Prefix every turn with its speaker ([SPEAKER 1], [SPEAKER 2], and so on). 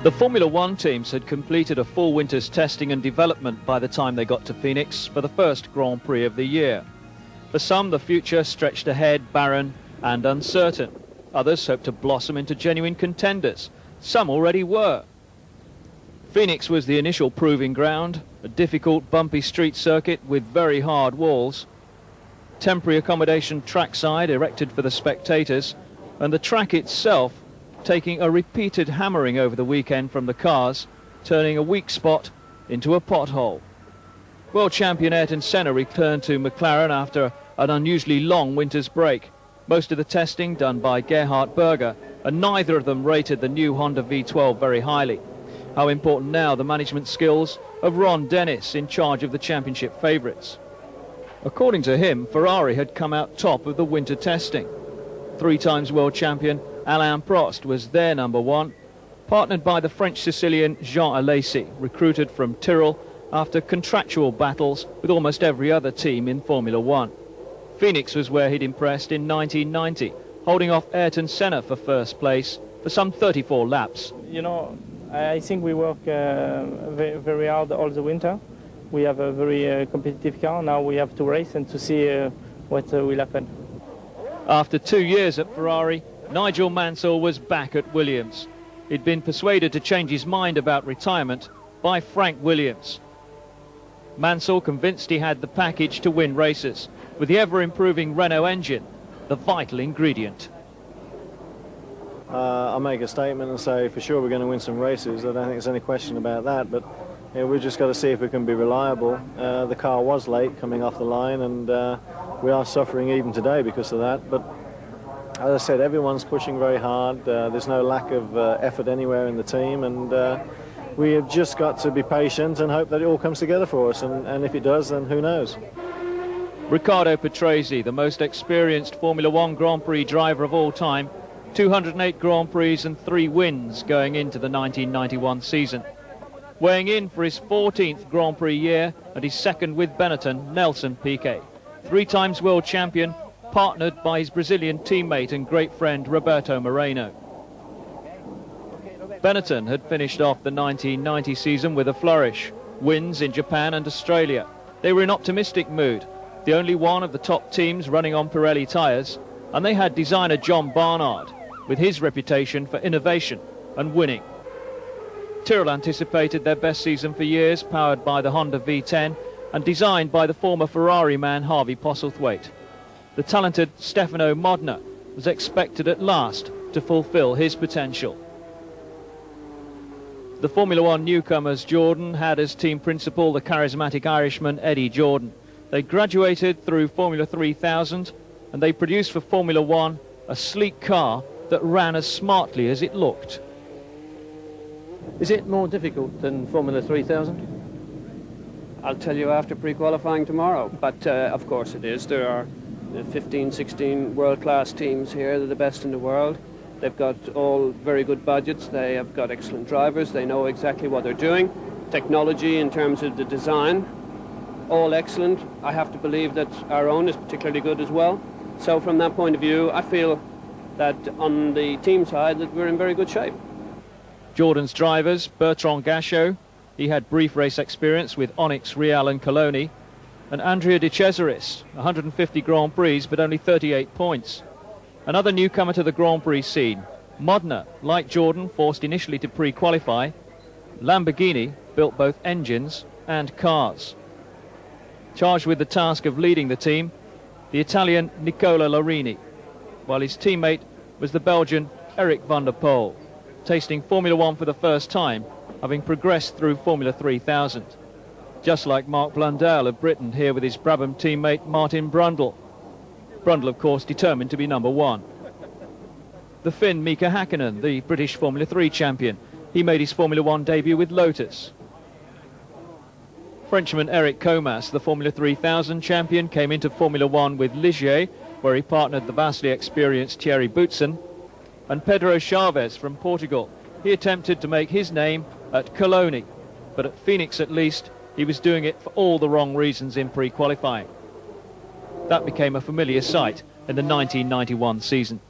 [SPEAKER 1] The Formula One teams had completed a full winter's testing and development by the time they got to Phoenix for the first Grand Prix of the year. For some, the future stretched ahead, barren and uncertain. Others hoped to blossom into genuine contenders. Some already were. Phoenix was the initial proving ground, a difficult, bumpy street circuit with very hard walls. Temporary accommodation trackside erected for the spectators, and the track itself taking a repeated hammering over the weekend from the cars, turning a weak spot into a pothole. World champion Ayrton Senna returned to McLaren after an unusually long winter's break. Most of the testing done by Gerhard Berger, and neither of them rated the new Honda V12 very highly. How important now the management skills of Ron Dennis, in charge of the championship favourites. According to him, Ferrari had come out top of the winter testing. 3 times world champion Alain Prost was their number one, partnered by the French Sicilian Jean Alesi, recruited from Tyrrell after contractual battles with almost every other team in Formula One. Phoenix was where he'd impressed in 1990, holding off Ayrton Senna for first place for some 34 laps.
[SPEAKER 2] You know, I think we work very hard all the winter. We have a very competitive car. Now we have to race and to see what will happen.
[SPEAKER 1] After 2 years at Ferrari, Nigel Mansell was back at Williams. He'd been persuaded to change his mind about retirement by Frank Williams. Mansell convinced he had the package to win races, with the ever-improving Renault engine, the vital ingredient.
[SPEAKER 3] I'll make a statement and say for sure we're going to win some races. I don't think there's any question about that, but we've just got to see if we can be reliable. The car was late coming off the line, and we are suffering even today because of that. But as I said, everyone's pushing very hard. There's no lack of effort anywhere in the team, and we have just got to be patient and hope that it all comes together for us, and if it does, then who knows.
[SPEAKER 1] Riccardo Patrese, the most experienced Formula One Grand Prix driver of all time, 208 Grand Prix and 3 wins going into the 1991 season. Weighing in for his 14th Grand Prix year and his second with Benetton, Nelson Piquet, 3 times world champion, partnered by his Brazilian teammate and great friend Roberto Moreno. Benetton had finished off the 1990 season with a flourish, wins in Japan and Australia. They were in optimistic mood, the only one of the top teams running on Pirelli tyres, and they had designer John Barnard, with his reputation for innovation and winning. Tyrrell anticipated their best season for years, powered by the Honda V10 and designed by the former Ferrari man Harvey Postlethwaite. The talented Stefano Modena was expected at last to fulfill his potential. The Formula One newcomers Jordan had as team principal the charismatic Irishman Eddie Jordan. They graduated through Formula 3000 and they produced for Formula One a sleek car that ran as smartly as it looked.
[SPEAKER 4] Is it more difficult than Formula 3000?
[SPEAKER 5] I'll tell you after pre-qualifying tomorrow, but of course it is. There are 15, 16 world-class teams here. They're the best in the world. They've got all very good budgets. They have got excellent drivers. They know exactly what they're doing. Technology in terms of the design, all excellent. I have to believe that our own is particularly good as well. So from that point of view, I feel that on the team side that we're in very good shape.
[SPEAKER 1] Jordan's drivers, Bertrand Gachot, he had brief race experience with Onyx, Real and Coloni, and Andrea De Cesaris, 150 Grand Prix but only 38 points. Another newcomer to the Grand Prix scene, Modena, like Jordan, forced initially to pre-qualify. Lamborghini built both engines and cars. Charged with the task of leading the team, the Italian Nicola Larini, while his teammate was the Belgian Eric van der Poel, tasting Formula One for the first time, having progressed through Formula 3000. Just like Mark Blundell of Britain, here with his Brabham teammate Martin Brundle. Brundle, of course, determined to be number one. The Finn Mika Hakkinen, the British Formula 3 champion, he made his Formula One debut with Lotus. Frenchman Eric Comas, the Formula 3000 champion, came into Formula One with Ligier, where he partnered the vastly experienced Thierry Boutsen. And Pedro Chavez from Portugal, he attempted to make his name at Coloni, but at Phoenix at least, he was doing it for all the wrong reasons in pre-qualifying. That became a familiar sight in the 1991 season.